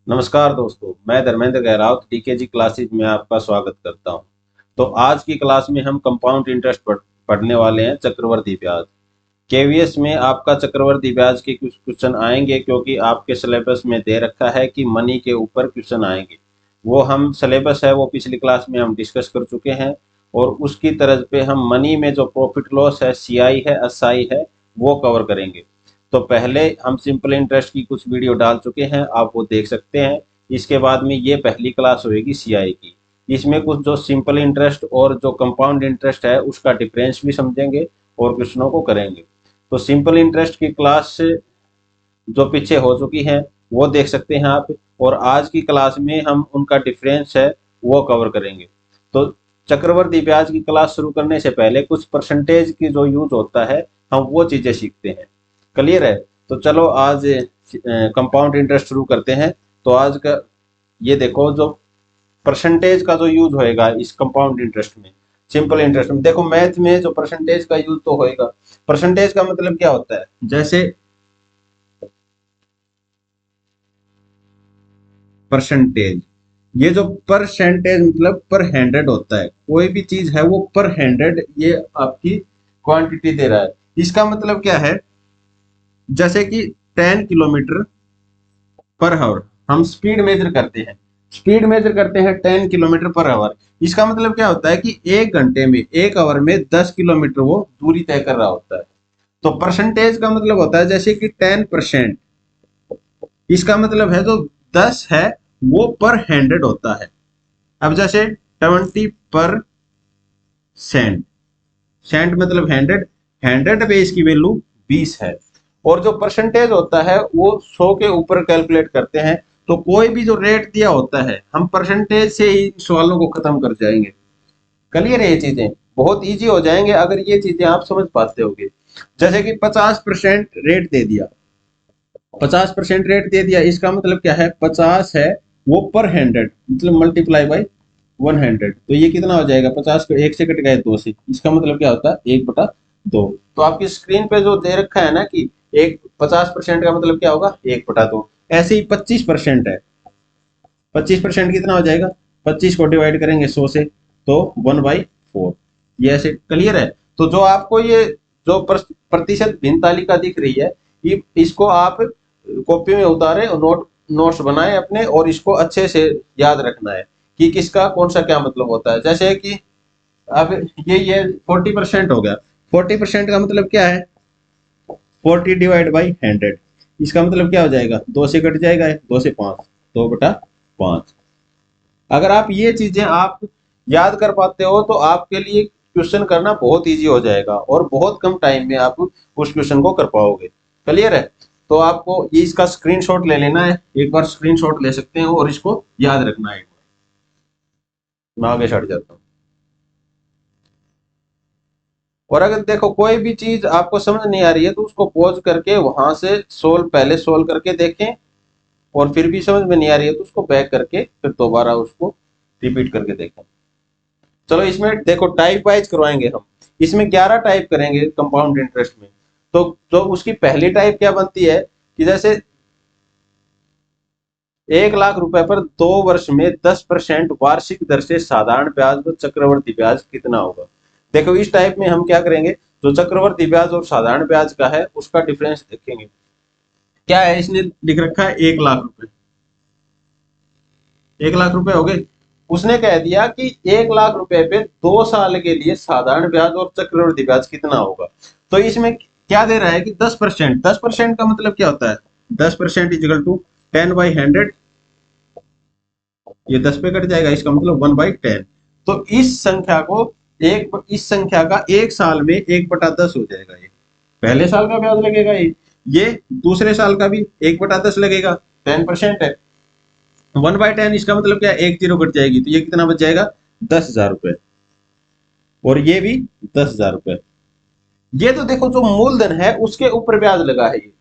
नमस्कार दोस्तों, मैं धर्मेंद्र गहरावत डीकेजी क्लासेज में आपका स्वागत करता हूं। तो आज की क्लास में हम कंपाउंड इंटरेस्ट पढ़ने वाले हैं, चक्रवर्ती ब्याज। केवीएस में आपका चक्रवर्ती ब्याज के कुछ क्वेश्चन आएंगे, क्योंकि आपके सिलेबस में दे रखा है कि मनी के ऊपर क्वेश्चन आएंगे। वो हम सिलेबस है वो पिछली क्लास में हम डिस्कस कर चुके हैं, और उसकी तरज पे हम मनी में जो प्रॉफिट लॉस है, सीआई है, एसआई है, वो कवर करेंगे। तो पहले हम सिंपल इंटरेस्ट की कुछ वीडियो डाल चुके हैं, आप वो देख सकते हैं। इसके बाद में ये पहली क्लास होगी सीआई की। इसमें कुछ जो सिंपल इंटरेस्ट और जो कंपाउंड इंटरेस्ट है उसका डिफरेंस भी समझेंगे और क्वेश्चनों को करेंगे। तो सिंपल इंटरेस्ट की क्लास जो पीछे हो चुकी है वो देख सकते हैं आप, और आज की क्लास में हम उनका डिफरेंस है वो कवर करेंगे। तो चक्रवर्ती ब्याज की क्लास शुरू करने से पहले कुछ परसेंटेज की जो यूज होता है हम वो चीजें सीखते हैं। क्लियर है? तो चलो आज कंपाउंड इंटरेस्ट शुरू करते हैं। तो आज का ये देखो, जो परसेंटेज का जो यूज होएगा इस कंपाउंड इंटरेस्ट में, सिंपल इंटरेस्ट में, देखो मैथ में जो परसेंटेज का यूज तो होएगा। परसेंटेज का मतलब क्या होता है? जैसे परसेंटेज, ये जो परसेंटेज मतलब पर हंड्रेड होता है, कोई भी चीज है वो पर हंड्रेड ये आपकी क्वांटिटी दे रहा है। इसका मतलब क्या है? जैसे कि 10 किलोमीटर पर आवर हम स्पीड मेजर करते हैं, स्पीड मेजर करते हैं 10 किलोमीटर पर आवर। इसका मतलब क्या होता है कि एक घंटे में, एक आवर में 10 किलोमीटर वो दूरी तय कर रहा होता है। तो परसेंटेज का मतलब होता है जैसे कि 10%, इसका मतलब है जो 10 है वो पर हंड्रेड होता है। अब जैसे 20%, सेंट मतलब हंड्रेड, हंड्रेड पे इसकी वैल्यू 20 है। और जो परसेंटेज होता है वो 100 के ऊपर कैलकुलेट करते हैं। तो कोई भी जो रेट दिया होता है हम परसेंटेज से ही सवालों को खत्म कर जाएंगे। क्लियर है? ये चीजें बहुत इजी हो जाएंगे अगर ये चीजें आप समझ पाते होगे। जैसे कि 50% रेट दे दिया, 50% रेट दे दिया, इसका मतलब क्या है? 50 है वो पर हंड्रेड, मतलब मल्टीप्लाई बाई 100। तो ये कितना हो जाएगा? 50 को एक से कट गए दो से, इसका मतलब क्या होता है? 1/2। तो आपकी स्क्रीन पे जो दे रखा है ना कि एक 50% का मतलब क्या होगा? 1/2। ऐसे ही 25% है, 25% कितना हो जाएगा? 25 को डिवाइड करेंगे 100 से तो 1/4। ये ऐसे क्लियर है? तो जो आपको ये जो प्रतिशत भिन्न तालिका दिख रही है, ये इसको आप कॉपी में उतारे और नोट्स बनाए अपने, और इसको अच्छे से याद रखना है कि किसका कौन सा क्या मतलब होता है। जैसे कि अब ये 40% हो गया। 40% का मतलब क्या है? 40/100। इसका मतलब क्या हो जाएगा? दो से कट जाएगा, दो से पांच, 2/5। अगर आप ये चीजें आप याद कर पाते हो तो आपके लिए क्वेश्चन करना बहुत इजी हो जाएगा, और बहुत कम टाइम में आप उस क्वेश्चन को कर पाओगे। क्लियर है? तो आपको ये इसका स्क्रीनशॉट ले लेना है, एक बार स्क्रीनशॉट ले सकते हैं और इसको याद रखना है। मैं आगे चढ़ जाता हूँ। और अगर देखो कोई भी चीज आपको समझ नहीं आ रही है तो उसको पॉज करके वहां से सोल्व, पहले सोल्व करके देखें, और फिर भी समझ में नहीं आ रही है तो उसको बैक करके फिर दोबारा उसको रिपीट करके देखें। चलो इसमें देखो टाइप वाइज करवाएंगे हम। इसमें 11 टाइप करेंगे कंपाउंड इंटरेस्ट में। तो उसकी पहली टाइप क्या बनती है कि जैसे 1 लाख रुपए पर 2 वर्ष में 10% वार्षिक दर से साधारण ब्याज व चक्रवर्ती ब्याज कितना होगा। देखो इस टाइप में हम क्या करेंगे, जो चक्रवर्ती ब्याज और साधारण ब्याज का है उसका डिफरेंस देखेंगे। क्या है? इसने लिख रखा है 1 लाख रुपए, 1 लाख रुपए हो गए। उसने कह दिया कि 1 लाख रुपए पे 2 साल के लिए साधारण ब्याज और चक्रवृद्धि ब्याज कितना होगा। तो इसमें क्या दे रहा है कि 10%, 10% का मतलब क्या होता है? 10% इजिकल टू 10/100। ये 10 पे कट जाएगा, इसका मतलब 1/10। तो इस संख्या को इस संख्या का एक साल में 1/10 हो जाएगा। ये पहले साल का ब्याज लगेगा, ये दूसरे साल का भी 1/10 लगेगा, 10% है। 1/10 इसका मतलब क्या है? एक जीरो कट जाएगी तो ये कितना बच जाएगा? 10,000 रुपए। और ये भी 10,000 रुपए। ये तो देखो जो मूलधन है उसके ऊपर ब्याज लगा है, ये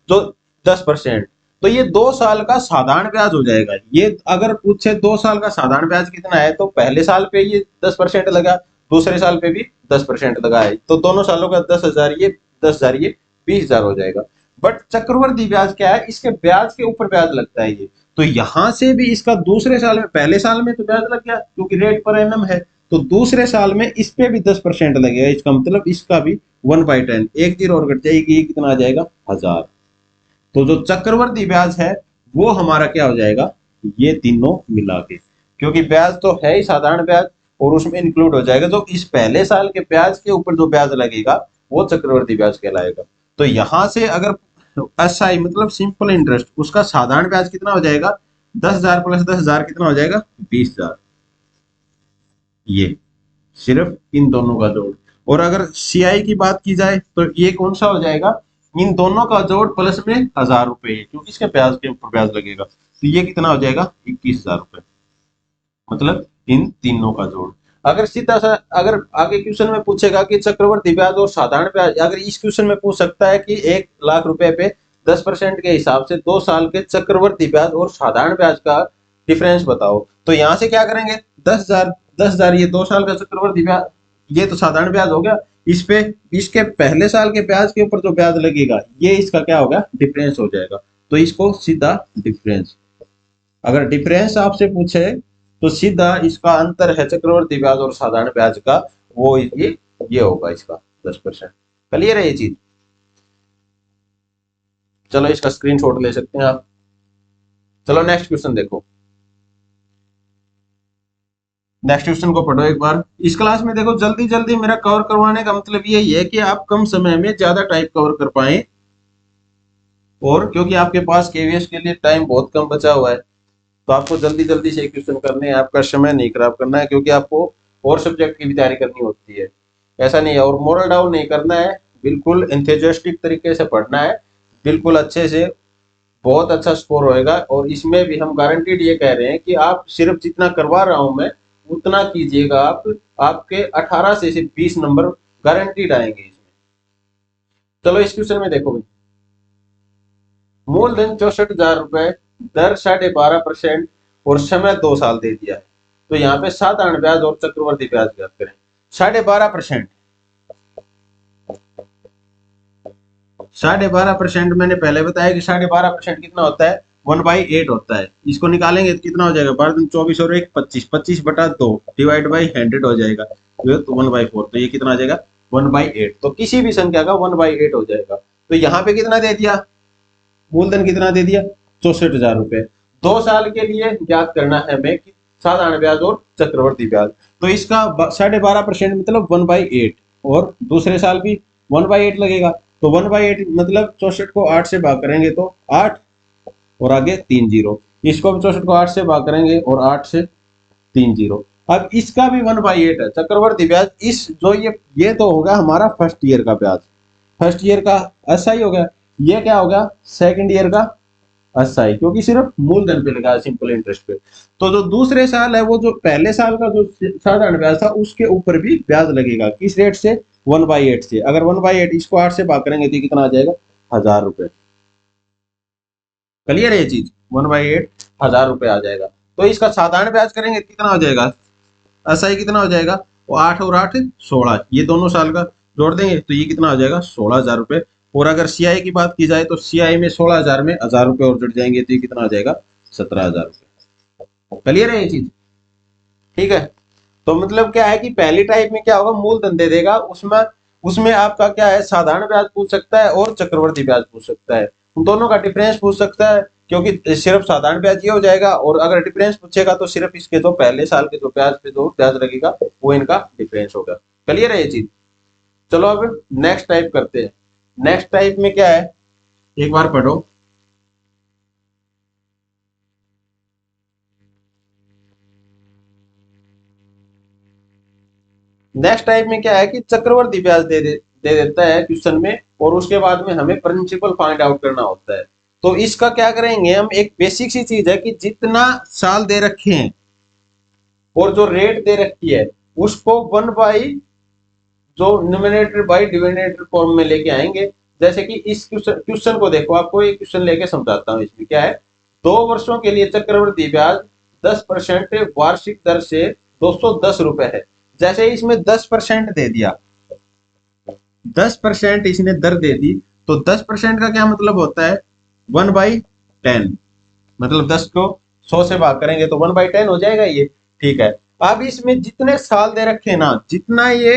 जो 10%। तो ये 2 साल का साधारण ब्याज हो जाएगा। ये अगर पूछे 2 साल का साधारण ब्याज कितना है, तो पहले साल पे ये 10% लगा, दूसरे साल पे भी 10% लगा है, तो दोनों सालों का 10,000, ये 10,000, ये 20,000 हो जाएगा। बट चक्रवृद्धि ब्याज क्या है? इसके ब्याज के ऊपर ब्याज लगता है ये। तो यहां से भी इसका दूसरे साल में, पहले साल में तो ब्याज लग गया क्योंकि रेट पर एनम है, तो दूसरे साल में इस पे भी 10% लगेगा, इसका मतलब इसका भी 1/10, एक जीरो और घट जाएगी, ये कितना आ जाएगा 1000। तो जो चक्रवर्ती ब्याज है वो हमारा क्या हो जाएगा, ये तीनों मिला के, क्योंकि ब्याज तो है ही साधारण ब्याज और उसमें इंक्लूड हो जाएगा जो इस पहले साल के ब्याज के ऊपर जो ब्याज लगेगा वो चक्रवर्ती ब्याज कहलाएगा। तो यहां से अगर एसआई मतलब सिंपल इंटरेस्ट, उसका साधारण ब्याज कितना हो जाएगा, 10,000 प्लस 10,000 कितना हो जाएगा 20,000, ये सिर्फ इन दोनों का जोड़। और अगर सीआई की बात की जाए तो ये कौन सा हो जाएगा, इन दोनों का जोड़ प्लस में 1,000 रुपए, क्योंकि इसके ब्याज के ऊपर ब्याज लगेगा, तो ये कितना हो जाएगा 21,000 रुपए, मतलब इन तीनों का जोड़। अगर सीधा सा अगर आगे क्वेश्चन में पूछेगा कि चक्रवर्ती ब्याज और साधारण ब्याज, अगर इस क्वेश्चन में पूछ सकता है कि 1,00,000 रुपए पे 10% के हिसाब से 2 साल के चक्रवर्ती ब्याज और साधारण ब्याज का डिफरेंस बताओ, तो यहाँ से क्या करेंगे, 10,000 ये 2 साल का चक्रवर्ती ब्याज, ये तो साधारण ब्याज हो गया, इस पे इसके पहले साल के ब्याज के ऊपर जो ब्याज लगेगा ये इसका क्या होगा, डिफरेंस हो जाएगा, तो इसको सीधा डिफरेंस। अगर डिफरेंस आपसे पूछे तो सीधा इसका अंतर है चक्रवर्ती ब्याज और साधारण ब्याज का, वो ये होगा इसका 10%। क्लियर है ये चीज, चलो इसका स्क्रीनशॉट ले सकते हैं आप। चलो नेक्स्ट क्वेश्चन देखो, नेक्स्ट क्वेश्चन को पढ़ो एक बार। इस क्लास में देखो जल्दी जल्दी मेरा कवर करवाने का मतलब यही है कि आप कम समय में ज्यादा टाइप कवर कर पाए, और क्योंकि आपके पास केवीएस के लिए टाइम बहुत कम बचा हुआ है तो आपको जल्दी जल्दी से क्वेश्चन करने हैं, आपका समय नहीं खराब करना है, क्योंकि आपको और सब्जेक्ट की भी तैयारी करनी होती है, ऐसा नहीं है। और मोरल डाउन नहीं करना है, बिल्कुल एंथुसियास्टिक तरीके से पढ़ना है, बिल्कुल अच्छे से, बहुत अच्छा स्कोर होएगा। और इसमें भी हम गारंटीड ये कह रहे हैं कि आप सिर्फ जितना करवा रहा हूं मैं उतना कीजिएगा, आप आपके 18 से 20 नंबर गारंटीड आएंगे इसमें। चलो इस क्वेश्चन में देखो, मूलधन 64,000 रुपए, दर 12.5% और समय 2 साल दे दिया है, तो यहाँ पे साधारण ब्याज और चक्रवर्ती ब्याज ज्ञात करें। 12.5%, 12.5% मैंने पहले बताया कि 12.5% कितना होता है, 1/8 होता है। इसको निकालेंगे तो कितना हो जाएगा, 12×24 और 1 25, 25/2 डिवाइड बाई 100 हो जाएगा, तो 1/4, तो ये कितना आ जाएगा 1/8। तो किसी भी संख्या का 1/8 हो जाएगा। तो यहाँ पे कितना दे दिया, मूलधन कितना दे दिया 64,000 रुपए। 2 साल के लिए ज्ञात करना है हमें कि साधारण ब्याज और चक्रवर्ती ब्याज, तो इसका 12.5% मतलब 1/8, और दूसरे साल भी 1/8 लगेगा, तो 1/8 मतलब 64 को 8 से भाग करेंगे तो 8 और आगे 3 जीरो, इसको भी 64 को 8 से भाग करेंगे और 8 से 3 जीरो। अब इसका भी 1/8 है चक्रवर्ती ब्याज। इस जो ये तो होगा हमारा फर्स्ट ईयर का ब्याज, फर्स्ट ईयर का ऐसा ही हो गया। ये क्या होगा, सेकंड ईयर का एसआई, क्योंकि सिर्फ मूलधन पे लगा है, सिंपल इंटरेस्ट पे। तो जो दूसरे साल है वो जो पहले साल का जो साधारण ब्याज था उसके ऊपर भी ब्याज लगेगा, किस रेट से, 1/8 से। अगर 1/8 इसको 8 से भाग करेंगे तो कितना आ जाएगा 1,000 रुपए। क्लियर है ये चीज, 1/8 1,000 रुपए आ जाएगा। तो इसका साधारण ब्याज करेंगे कितना हो जाएगा, एसआई कितना हो जाएगा, वो 8 और 8 16, ये दोनों साल का जोड़ देंगे तो ये कितना हो जाएगा 16,000 रुपए। और अगर सीआई की बात की जाए तो सीआई में 16,000 में 1,000 रुपए और जुड़ जाएंगे तो ये कितना हो जाएगा 17,000 रुपए। क्लियर है ये चीज, ठीक है। तो मतलब क्या है कि पहली टाइप में क्या होगा, मूलधन दे देगा, उसमें उसमें आपका क्या है, साधारण ब्याज पूछ सकता है और चक्रवर्ती ब्याज पूछ सकता है, उन दोनों का डिफरेंस पूछ सकता है, क्योंकि सिर्फ साधारण ब्याज ये हो जाएगा, और अगर डिफरेंस पूछेगा तो सिर्फ इसके जो पहले साल के जो ब्याज पे जो ब्याज लगेगा वो इनका डिफरेंस होगा। क्लियर है ये चीज। चलो अब नेक्स्ट टाइप करते हैं। नेक्स्ट टाइप में क्या है, एक बार पढ़ो। नेक्स्ट टाइप में क्या है कि चक्रवर्ती ब्याज दे देता है क्वेश्चन में, और उसके बाद में हमें प्रिंसिपल फाइंड आउट करना होता है। तो इसका क्या करेंगे हम, एक बेसिक सी चीज है कि जितना साल दे रखे हैं और जो रेट दे रखी है उसको 1 बाई जो न्यूमरेटर बाई डिनोमिनेटर फॉर्म में लेके आएंगे। जैसे कि इस क्वेश्चन को देखो, आपको एक क्वेश्चन लेके समझाता हूँ। इसमें क्या है, 2 वर्षों के लिए चक्रवर्ती ब्याज 10% वार्षिक दर से 210 रुपए है। जैसे इसमें 10% दे दिया, 10% इसने दर दे दी, तो 10% का क्या मतलब होता है 1/10, मतलब 10 को 100 से भाग करेंगे तो 1/10 हो जाएगा ये। ठीक है, अब इसमें जितने साल दे रखे हैं ना, जितना ये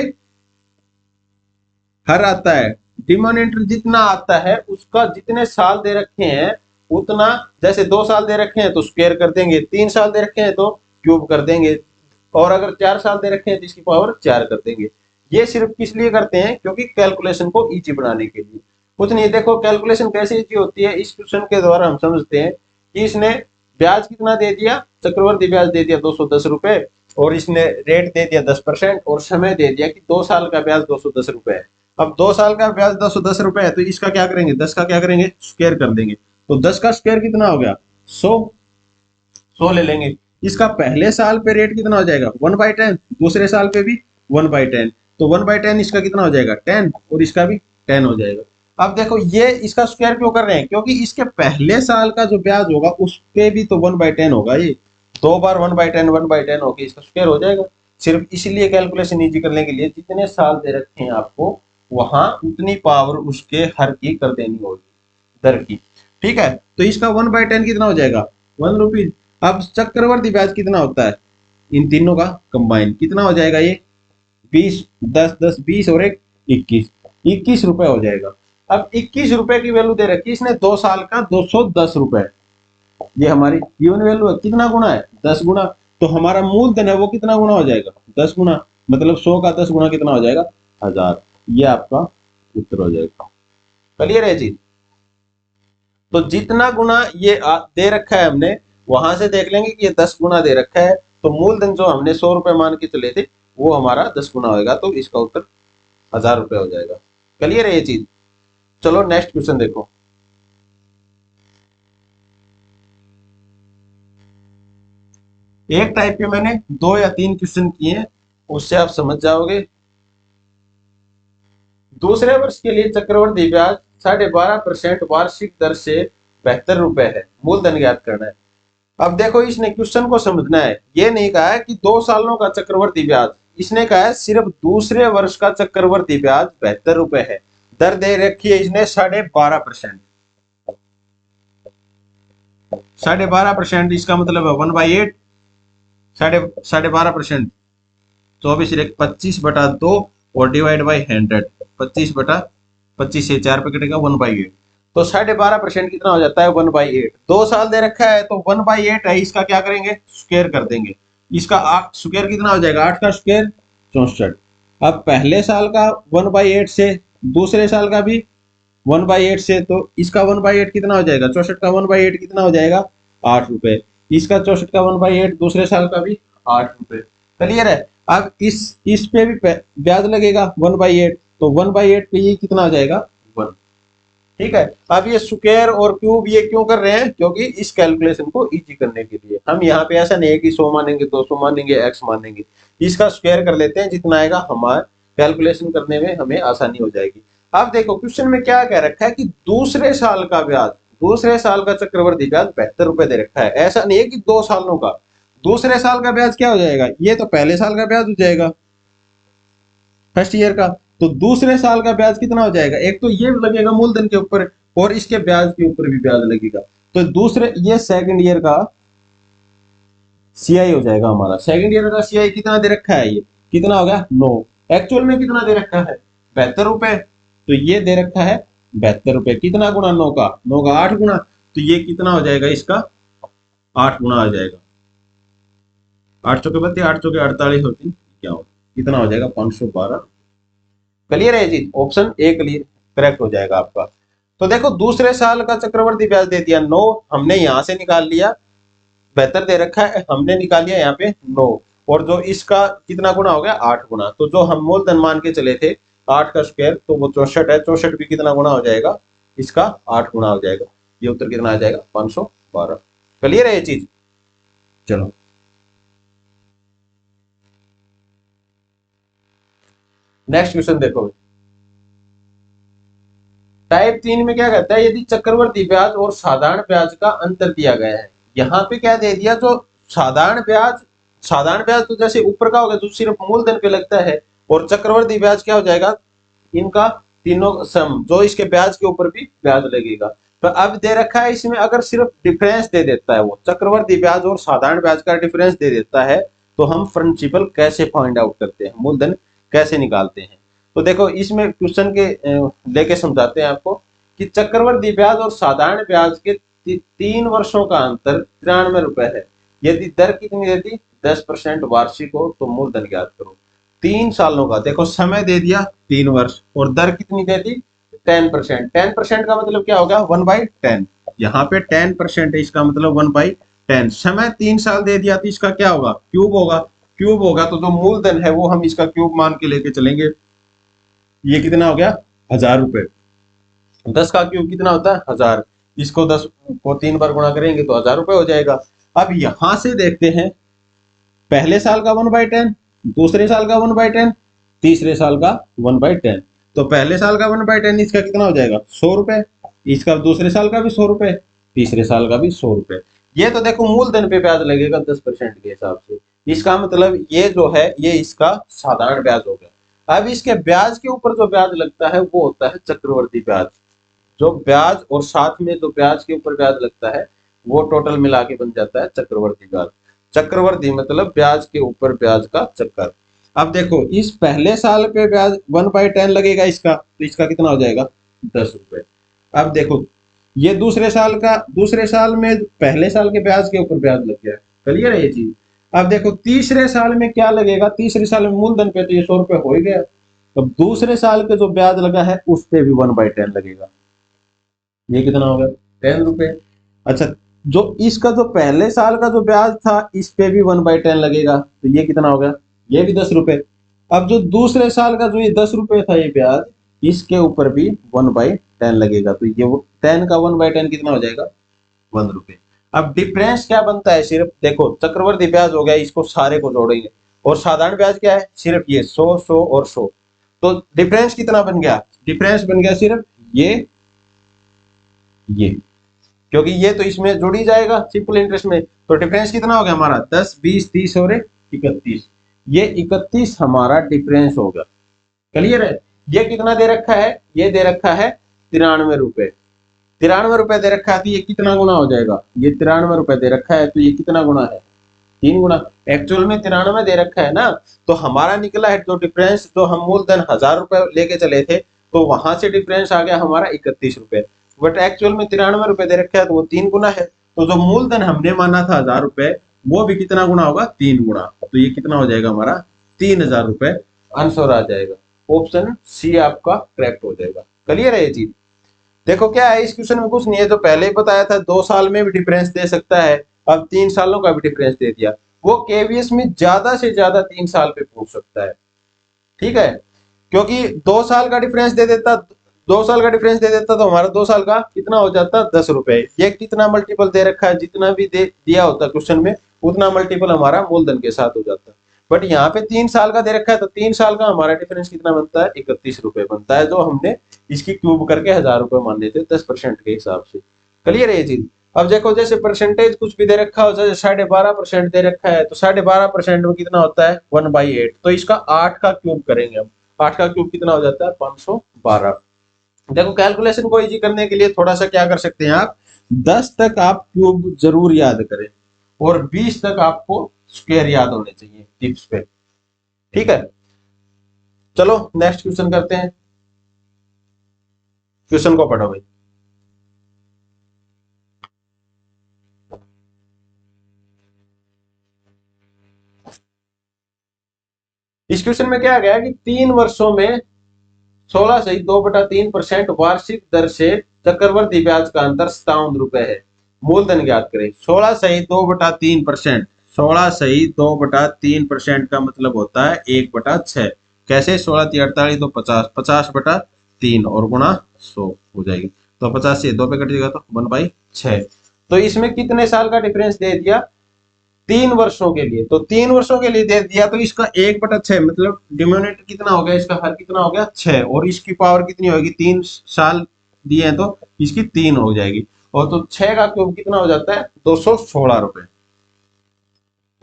हर आता है, डिनोमिनेटर जितना आता है उसका जितने साल दे रखे हैं उतना, जैसे 2 साल दे रखे हैं तो स्क्वायर कर देंगे, 3 साल दे रखे हैं तो क्यूब कर देंगे, और अगर 4 साल दे रखे हैं तो इसकी पावर 4 कर देंगे। ये सिर्फ किस लिए करते हैं? क्योंकि कैलकुलेशन को इजी बनाने के लिए। कुछ नहीं, देखो कैलकुलेशन कैसे इजी होती है, इस क्वेश्चन के द्वारा हम समझते हैं कि इसने ब्याज कितना दे दिया, चक्रवर्ती ब्याज दे दिया 210 रुपए, और इसने रेट दे दिया 10%, और समय दे दिया कि 2 साल का ब्याज 210 रुपए है। अब 2 साल का ब्याज 210 रुपए है तो इसका क्या करेंगे, 10 का क्या करेंगे, स्क्वायर कर देंगे। तो 10 का स्क्वायर कितना हो गया, 100 ले लेंगे। इसका पहले साल पे रेट कितना हो जाएगा, 1/10, दूसरे साल पे भी 1/10, तो 1/10 इसका कितना हो जाएगा, 10, और इसका भी 10 हो जाएगा। अब देखो ये इसका स्क्वायर क्यों कर रहे हैं, क्योंकि इसके पहले साल का जो ब्याज होगा उस पे भी तो 1/10 होगा, ये 2 बार 1/10 होके इसका स्क्वायर हो जाएगा। सिर्फ इसलिए कैलकुलेशन इजी करने के लिए जितने साल दे रखे हैं आपको वहां उतनी पावर उसके हर की कर देनी होगी, दर की। ठीक है, तो इसका 1/10 कितना हो जाएगा, 1 रुपीज। अब चक्रवर्ती ब्याज कितना होता है, इन तीनों का कंबाइन कितना हो जाएगा, ये 20, 10 10 20 और 1 21 रुपए हो जाएगा। अब 21 रुपए की वैल्यू दे रखी इसने, 2 साल का 210 रुपए, ये हमारी गिवन वैल्यू है। कितना गुना है, 10 गुना। तो हमारा मूलधन है वो कितना गुना हो जाएगा, 10 गुना, मतलब 100 का 10 गुना कितना हो जाएगा, 1000। ये आपका उत्तर हो जाएगा। क्लियर है जी। तो जितना गुना ये दे रखा है हमने, वहां से देख लेंगे कि ये 10 गुना दे रखा है, तो मूलधन जो हमने 100 रुपए मान के चले थे वो हमारा 10 गुना होगा, तो इसका उत्तर 1000 रुपए हो जाएगा। क्लियर है ये चीज। चलो नेक्स्ट क्वेश्चन देखो। एक टाइप के मैंने 2 या 3 क्वेश्चन किए हैं, उससे आप समझ जाओगे। दूसरे वर्ष के लिए चक्रवृद्धि ब्याज 12.5% वार्षिक दर से 72 रुपए है, मूलधन ज्ञात करना है। अब देखो इसने क्वेश्चन को समझना है, ये नहीं कहा है कि 2 सालों का चक्रवृद्धि ब्याज, इसने कहा है सिर्फ दूसरे वर्ष का चक्रवृद्धि ब्याज 72 रुपए है। दर दे रखी है इसने 12.5%। 12.5%, इसका मतलब है 1/8, 12.5%, 24/25/2 और डिवाइड बाई 100, 25/25 से 4 पे कटेगा 1/8, तो 12.5% कितना हो जाता है, 1/8। 2 साल दे रखा है तो 1/8 है, इसका क्या करेंगे, स्क्वायर कर देंगे। इसका स्क्वायर कितना हो जाएगा, 8 का स्क्वायर 64। अब पहले साल का 1/8 से, दूसरे साल का भी 1/8 से, तो इसका 1/8 कितना हो जाएगा, 64 का 1/8 कितना हो जाएगा, 8 रुपए। इसका 64 का 1/8 दूसरे साल का भी 8 रुपए। क्लियर है। अब इस पे भी ब्याज लगेगा 1/8, तो 1/8 पे ये कितना हो जाएगा, 1। ठीक है, अब ये स्क्वायर और क्यूब ये क्यों कर रहे हैं, क्योंकि इस कैलकुलेशन को इजी करने के लिए। हम यहाँ पे ऐसा नहीं है कि 100 मानेंगे, 200 मानेंगे, एक्स मानेंगे, इसका स्क्वायर कर लेते हैं, जितना आएगा हमारे कैलकुलेशन करने में हमें आसानी हो जाएगी। अब देखो क्वेश्चन में क्या कह रखा है कि दूसरे साल का ब्याज, दूसरे साल का चक्रवृद्धि ब्याज 72 रुपए दे रखा है। ऐसा नहीं है कि 2 सालों का, दूसरे साल का ब्याज क्या हो जाएगा, ये तो पहले साल का ब्याज हो जाएगा फर्स्ट ईयर का, तो दूसरे साल का ब्याज कितना हो जाएगा, एक तो ये लगेगा मूलधन के ऊपर और इसके ब्याज के ऊपर भी ब्याज लगेगा, तो दूसरे ये सेकंड ईयर का सीआई हो जाएगा हमारा। सेकंड ईयर का सीआई कितना दे रखा है, ये कितना हो गया, 9। एक्चुअल में कितना दे रखा है, 72 रुपए, तो ये दे रखा है 72 रुपए। कितना गुना, 9 का 8 गुना, तो ये कितना हो जाएगा, इसका 8 गुना आ जाएगा। 8 चौके 32, 8 चौके 48 होती क्या हो, कितना हो जाएगा, 512। क्लियर है जी, ऑप्शन ए क्लियर करेक्ट हो जाएगा आपका। तो देखो दूसरे साल का चक्रवर्ती ब्याज दे दिया 9, हमने यहां से निकाल लिया, 72 दे रखा है, हमने निकाल लिया यहाँ पे 9, और जो इसका कितना गुना हो गया, 8 गुना। तो जो हम मूलधन मान के चले थे 8 का स्क्वायर, तो वो 64 है, 64 भी कितना गुना हो जाएगा, इसका 8 गुना हो जाएगा। ये उत्तर कितना आ जाएगा, 512। क्लियर है ये चीज। चलो नेक्स्ट क्वेश्चन देखो। टाइप 3 में क्या कहता है, यदि चक्रवर्ती ब्याज और साधारण ब्याज का अंतर दिया गया है। यहाँ पे क्या दे दिया, जो साधारण ब्याज तो जैसे ऊपर का होगा जो सिर्फ मूलधन पे लगता है, और चक्रवर्ती ब्याज क्या हो जाएगा, इनका तीनों सम, जो इसके ब्याज के ऊपर भी ब्याज लगेगा। तो अब दे रखा है इसमें, अगर सिर्फ डिफरेंस दे देता है, वो चक्रवर्ती ब्याज और साधारण ब्याज का डिफरेंस दे देता है, तो हम प्रिंसिपल कैसे फाइंड आउट करते हैं, मूलधन कैसे निकालते हैं। तो देखो इसमें क्वेश्चन के लेके समझाते हैं आपको कि चक्रवर्ती ब्याज और साधारण ब्याज के 3 वर्षों का अंतर 93 रुपए है। यदि दर कितनी देती 10% वार्षिक हो तो मूलधन ज्ञात करो। 3 सालों का देखो समय दे दिया 3 वर्ष, और दर कितनी दे दी 10%। 10% का मतलब क्या होगा 1/10। यहाँ पे 10% है, इसका मतलब 1/10। समय 3 साल दे दिया तो इसका क्या होगा क्यूब होगा। क्यूब होगा तो जो मूलधन है वो हम इसका क्यूब मान के लेके चलेंगे। ये कितना हो गया 1000 रुपए। 10 का क्यूब कितना होता है 1000। इसको 10 को 3 बार गुणा करेंगे तो 1000 रुपए हो जाएगा। अब यहां से देखते हैं पहले साल का 1/10, दूसरे साल का 1/10, तीसरे साल का 1/10। तो पहले साल का 1/10 इसका कितना हो जाएगा 100 रुपए, इसका दूसरे साल का भी 100 रुपए, तीसरे साल का भी 100 रुपए। ये तो देखो मूलधन पे ब्याज लगेगा 10% के हिसाब से। इसका मतलब ये जो है ये इसका साधारण ब्याज हो गया। अब इसके ब्याज के ऊपर जो ब्याज लगता है वो होता है चक्रवर्ती ब्याज। जो ब्याज और साथ में जो ब्याज के ऊपर ब्याज लगता है वो टोटल मिला के बन जाता है चक्रवर्ती ब्याज। चक्रवर्ती मतलब ब्याज के ऊपर ब्याज का चक्कर। अब देखो इस पहले साल पे ब्याज 1/10 लगेगा इसका, तो इसका कितना हो जाएगा 10 रुपए। अब देखो ये दूसरे साल में पहले साल के ब्याज के ऊपर ब्याज लग गया। क्लियर है ये चीज। अब देखो तीसरे साल में क्या लगेगा, तीसरे साल में मूलधन पे तो ये 100 रुपए हो ही गया। तो दूसरे साल के जो ब्याज लगा है उस पे भी 1/10 लगेगा। ये कितना होगा 10 रुपए। अच्छा जो इसका जो पहले साल का जो ब्याज था इस पे भी 1/10 लगेगा, तो ये कितना होगा ये भी 10 रुपए। अब जो दूसरे साल का जो ये 10 रुपए था ये ब्याज, इसके ऊपर भी 1/10 लगेगा, तो ये 10 का 1/10 कितना हो जाएगा 1 रुपए। अब डिफरेंस क्या बनता है, सिर्फ देखो चक्रवर्ती ब्याज हो गया, इसको सारे को जोड़ेंगे, और साधारण ब्याज क्या है सिर्फ ये 100 और 100। तो डिफरेंस कितना बन गया, डिफरेंस बन गया सिर्फ ये, क्योंकि ये तो इसमें जुड़ ही जाएगा सिंपल इंटरेस्ट में। तो डिफरेंस कितना हो गया हमारा 10, 20, 30 और 31। ये 31 हमारा डिफरेंस होगा। क्लियर है। ये कितना दे रखा है, ये दे रखा है 93 रुपए। 93 रुपए दे रखा है तो ये कितना गुना हो जाएगा, ये 93 रुपए दे रखा है तो ये कितना गुना है 3 गुना। एक्चुअल में 93 दे रखा है ना, तो हमारा निकला है जो डिफरेंस, जो हम मूलधन 1000 रुपए लेके चले थे तो वहां से डिफरेंस आ गया हमारा 31 रुपए। बट एक्चुअल में 93 रुपए दे रखा है तो वो 3 गुना है। तो जो मूलधन हमने माना था 1000 रुपए वो भी कितना गुना होगा 3 गुना। तो ये कितना हो जाएगा हमारा 3000 रुपए आंसर आ जाएगा। ऑप्शन सी आपका करेक्ट हो जाएगा। क्लियर है ये चीज। देखो क्या है इस क्वेश्चन में कुछ नहीं है, जो पहले ही बताया था 2 साल में भी डिफरेंस दे सकता है, अब 3 सालों का भी डिफरेंस दे दिया। वो केवीएस में ज्यादा से ज्यादा 3 साल पे पूछ सकता है। ठीक है, क्योंकि 2 साल का डिफरेंस दे देता, 2 साल का डिफरेंस दे देता तो हमारा 2 साल का कितना हो जाता 10 रुपए। ये कितना मल्टीपल दे रखा है, जितना भी दे दिया होता क्वेश्चन में उतना मल्टीपल हमारा मूलधन के साथ हो जाता। बट यहाँ पे 3 साल का दे रखा है तो 3 साल का हमारा डिफरेंस कितना बनता है 31 रुपए बनता है, जो हमने इसकी क्यूब करके 1000 रुपए मान लेते 10% के हिसाब से। क्लियर है ये चीज। अब देखो जैसे परसेंटेज कुछ भी दे रखा हो, जैसे 12.5% दे रखा है तो 12.5% में कितना होता है 1/8। तो इसका 8 का क्यूब करेंगे हम, 8 का क्यूब कितना हो जाता है 512। देखो कैलकुलेशन को इजी करने के लिए थोड़ा सा क्या कर सकते हैं आप, 10 तक आप क्यूब जरूर याद करें और 20 तक आपको स्क्वायर याद होने चाहिए टिप्स पे। ठीक है, चलो नेक्स्ट क्वेश्चन करते हैं। क्वेश्चन को पढ़ो भाई। इस क्वेश्चन में क्या गया कि 3 वर्षों में 16.2/3% वार्षिक दर से चक्रवर्ती ब्याज का अंतर 57 रुपए है। मूलधन ज्ञात करें। 16.2/3%, 16.2/3% का मतलब होता है 1/6। कैसे 16×3 = 48, तो 50, 50/3 और गुणा 100 हो जाएगी। तो 50 से 2 पे कट जाएगा तो 1/6। तो इसमें कितने साल का डिफरेंस दे दिया 3 वर्षों के लिए, तो 3 वर्षों के लिए दे दिया तो इसका 1/6 मतलब डिनोमिनेटर कितना हो गया, इसका हर कितना हो गया 6, और इसकी पावर कितनी होगी 3 साल दिए हैं तो इसकी 3 हो जाएगी, और तो 6 का क्यूब कितना हो जाता है 216 रुपए।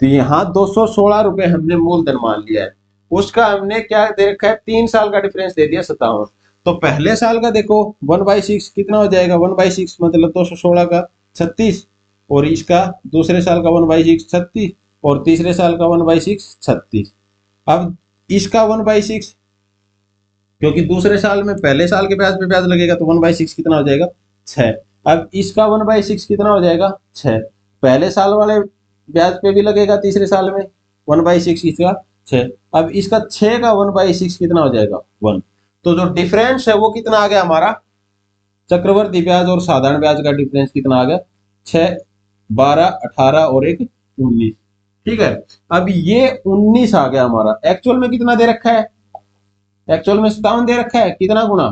तो यहाँ 216 रुपए हमने मूलधन मान लिया है, उसका हमने क्या दे रखा है 3 साल का डिफरेंस दे दिया 57। तो पहले साल का देखो 1/6 कितना हो जाएगा, 1/6 मतलब 216 का 36, और इसका दूसरे साल का 1/6 36, और तीसरे साल का 1/6 36। अब इसका 1/6, क्योंकि दूसरे साल में पहले साल के ब्याज पे ब्याज लगेगा तो 1/6 कितना हो जाएगा 6। अब इसका 1/6 कितना हो जाएगा 6, पहले साल वाले ब्याज पे भी लगेगा तीसरे साल में 1/6 इसका 6। अब इसका 6 का 1/6 कितना हो जाएगा 1। तो जो डिफरेंस है वो कितना आ गया हमारा, चक्रवर्ती ब्याज और साधारण ब्याज का डिफरेंस कितना आ गया 6, 12, 18 और एक 19। ठीक है, अब ये 19 आ गया हमारा। एक्चुअल में कितना दे रखा है, एक्चुअल में 57 दे रखा है, कितना गुना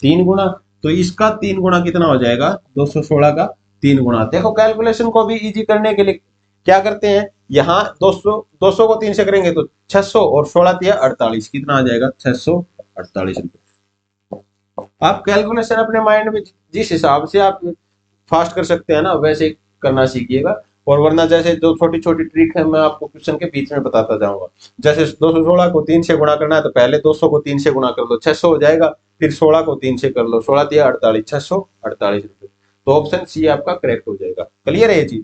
3 गुना। तो इसका 3 गुना कितना हो जाएगा 216 का 3 गुना। देखो कैलकुलेशन को भी इजी करने के लिए क्या करते हैं, यहाँ 200 को 3 से करेंगे तो 600 और 16 दिया 48, कितना आ जाएगा 648 रुपए। आप कैलकुलेशन अपने माइंड में जिस हिसाब से आप फास्ट कर सकते हैं ना वैसे करना सीखिएगा, और वरना जैसे जो छोटी छोटी ट्रिक है मैं आपको क्वेश्चन के बीच में बताता जाऊंगा। जैसे 216 को 3 से गुणा करना है तो पहले 200 को 3 से गुणा कर लो 600 हो जाएगा, फिर 16 को 3 से कर लो 16 दिया 48, 648 रुपए। तो ऑप्शन सी आपका करेक्ट हो जाएगा। क्लियर है ये चीज।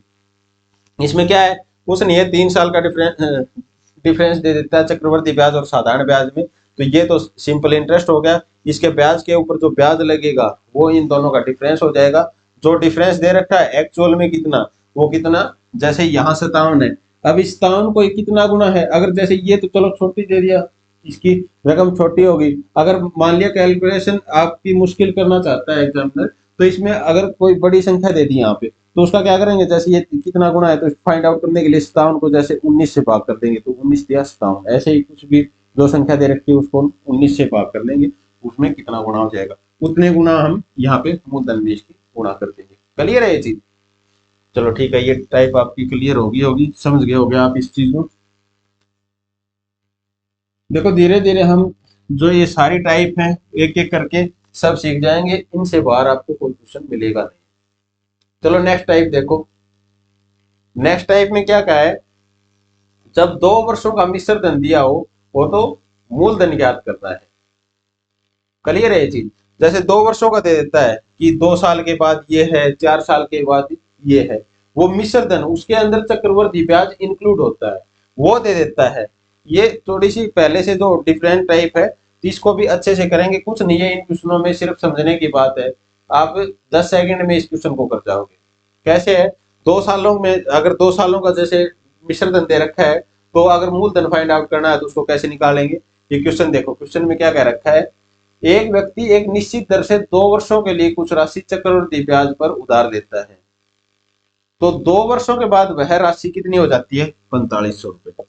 इसमें क्या है, उसने ये 3 साल का डिफरेंस दे देता है चक्रवर्ती ब्याज और साधारण ब्याज में। तो ये तो सिंपल इंटरेस्ट हो गया, इसके ब्याज के ऊपर जो ब्याज लगेगा वो इन दोनों का डिफरेंस हो जाएगा। जो डिफरेंस दे रखा है एक्चुअल में कितना, वो कितना, जैसे यहाँ 57 है, अब इस 57 को कितना गुना है, अगर जैसे ये तो चलो छोटी दे दिया, इसकी रकम छोटी होगी। अगर मान लिया कैलकुलेशन आपकी मुश्किल करना चाहता है एग्जामिनर, तो इसमें अगर कोई बड़ी संख्या दे दी यहाँ पे तो उसका क्या करेंगे, जैसे ये कितना गुना है तो फाइंड आउट करने के लिए 57 को जैसे 19 से भाग कर देंगे तो 19 दिया 57, ऐसे ही कुछ भी जो संख्या दे रखी है उसको 19 से भाग कर लेंगे, उसमें कितना गुना हो जाएगा उतने गुना हम यहाँ पे मूलधन में इसकी गुणा कर देंगे। क्लियर है ये चीज। चलो ठीक है, ये टाइप आपकी क्लियर होगी, समझ गए होगे आप इस चीज को। देखो धीरे धीरे हम जो ये सारी टाइप हैं एक एक करके सब सीख जाएंगे, इनसे बाहर आपको कोई क्वेश्चन मिलेगा नहीं। चलो नेक्स्ट टाइप देखो। नेक्स्ट टाइप में क्या कहा है, जब 2 वर्षों का मिश्र धन दिया हो वो तो मूलधन ज्ञात करना है। क्लियर है ये चीज। जैसे 2 वर्षों का दे देता है कि 2 साल के बाद ये है, 4 साल के बाद ये है, वो मिश्र धन उसके अंदर चक्रवर्ती ब्याज इंक्लूड होता है वो दे देता है। ये थोड़ी सी पहले से जो डिफरेंट टाइप है इसको भी अच्छे से करेंगे, कुछ नहीं है इन क्वेश्चनों में, सिर्फ समझने की बात है। आप 10 सेकंड में इस क्वेश्चन को कर जाओगे। कैसे है, 2 सालों में अगर 2 सालों का जैसे मिश्र धन दे रखा है तो अगर मूलधन फाइंड आउट करना है तो उसको कैसे निकालेंगे। ये क्वेश्चन देखो, क्वेश्चन में क्या कह रखा है, एक व्यक्ति एक निश्चित दर से 2 वर्षों के लिए कुछ राशि चक्रवृद्धि ब्याज पर उधार लेता है, तो 2 वर्षों के बाद वह राशि कितनी हो जाती है 4500 रुपए।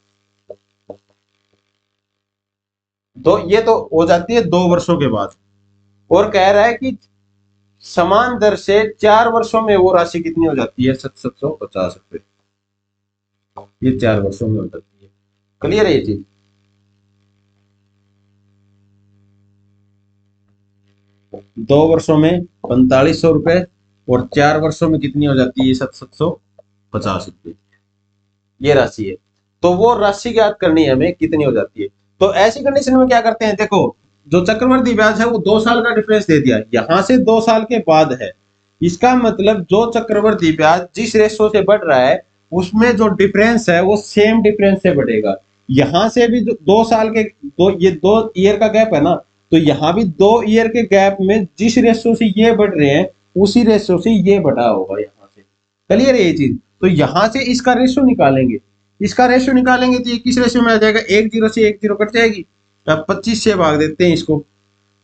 तो ये तो हो जाती है 2 वर्षों के बाद, और कह रहा है कि समान दर से 4 वर्षों में वो राशि कितनी हो जाती है 750 रुपए। ये 4 वर्षों में हो जाती है। क्लियर है ये चीज। 2 वर्षों में 4500 रुपए और 4 वर्षों में कितनी हो जाती है 750 रुपए, ये राशि है। तो वो राशि ज्ञात करनी है हमें कितनी हो जाती है। तो ऐसी कंडीशन में क्या करते हैं, देखो जो चक्रवर्ती ब्याज है वो 2 साल का डिफरेंस दे दिया, यहां से 2 साल के बाद है, इसका मतलब जो चक्रवर्ती ब्याज जिस रेशो से बढ़ रहा है उसमें जो डिफरेंस है वो सेम डिफरेंस से बढ़ेगा। यहां से भी 2 साल के ये 2 ईयर का गैप है ना, तो यहाँ भी 2 ईयर के गैप में जिस रेशो से ये बढ़ रहे हैं उसी रेशो से ये बढ़ा होगा यहाँ से। क्लियर है ये चीज। तो यहाँ से इसका रेशो निकालेंगे, इसका रेशो निकालेंगे तो ये किस रेशो में आ जाएगा, 1 0 से 1 0 कट जाएगी। अब 25 से भाग देते हैं इसको,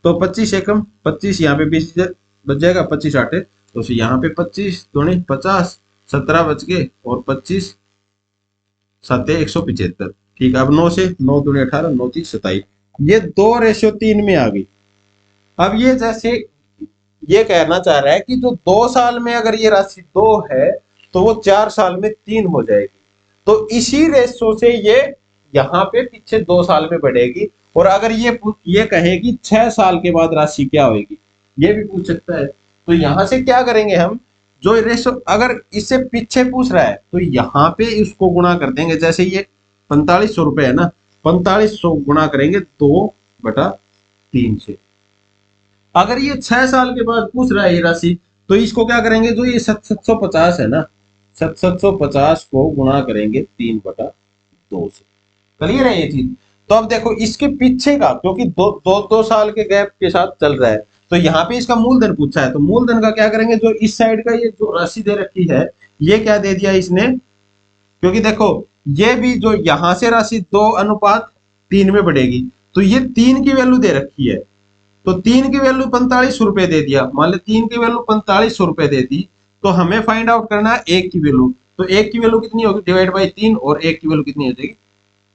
तो 25 एकम 25, यहाँ पे 20 बच जाएगा, 25 आटे तो यहाँ पे 25 दूनी 50, 17 बच गए और 25 7 175। ठीक है, अब 9 से 9 दूनी 18, 9 3 27, ये 2:3 में आ गई। अब ये जैसे ये कहना चाह रहा है कि जो 2 साल में अगर ये राशि 2 है तो वो 4 साल में 3 हो जाएगी, तो इसी रेशो से ये यहाँ पे पीछे 2 साल में बढ़ेगी। और अगर ये कहे कि 6 साल के बाद राशि क्या होगी, ये भी पूछ सकता है। तो यहाँ से क्या करेंगे हम, जो रेशो अगर इससे पीछे पूछ रहा है तो यहाँ पे इसको गुणा कर देंगे। जैसे ये 4500 रुपए है ना, 4500 गुणा करेंगे 2/3 से, अगर ये 6 साल के बाद पूछ रहा है ये राशि, तो इसको क्या करेंगे, जो ये 750 है ना, 750 को गुणा करेंगे 3/2 से। क्लियर है ये चीज। तो अब देखो इसके पीछे का, क्योंकि दो दो दो साल के गैप के साथ चल रहा है, तो यहाँ पे इसका मूलधन पूछा है, तो मूलधन का क्या करेंगे, जो इस साइड का ये जो राशि दे रखी है, ये क्या दे दिया इसने, क्योंकि देखो ये भी जो यहां से राशि 2:3 में बढ़ेगी, तो ये 3 की वैल्यू दे रखी है, तो 3 की वैल्यू 45 रुपए दे दिया, मान लो 3 की वैल्यू 45 रुपए दे दी, तो हमें फाइंड आउट करना है 1 की वैल्यू, तो 1 की वैल्यू कितनी होगी, डिवाइड बाई 3, और 1 की वैल्यू कितनी हो जाएगी,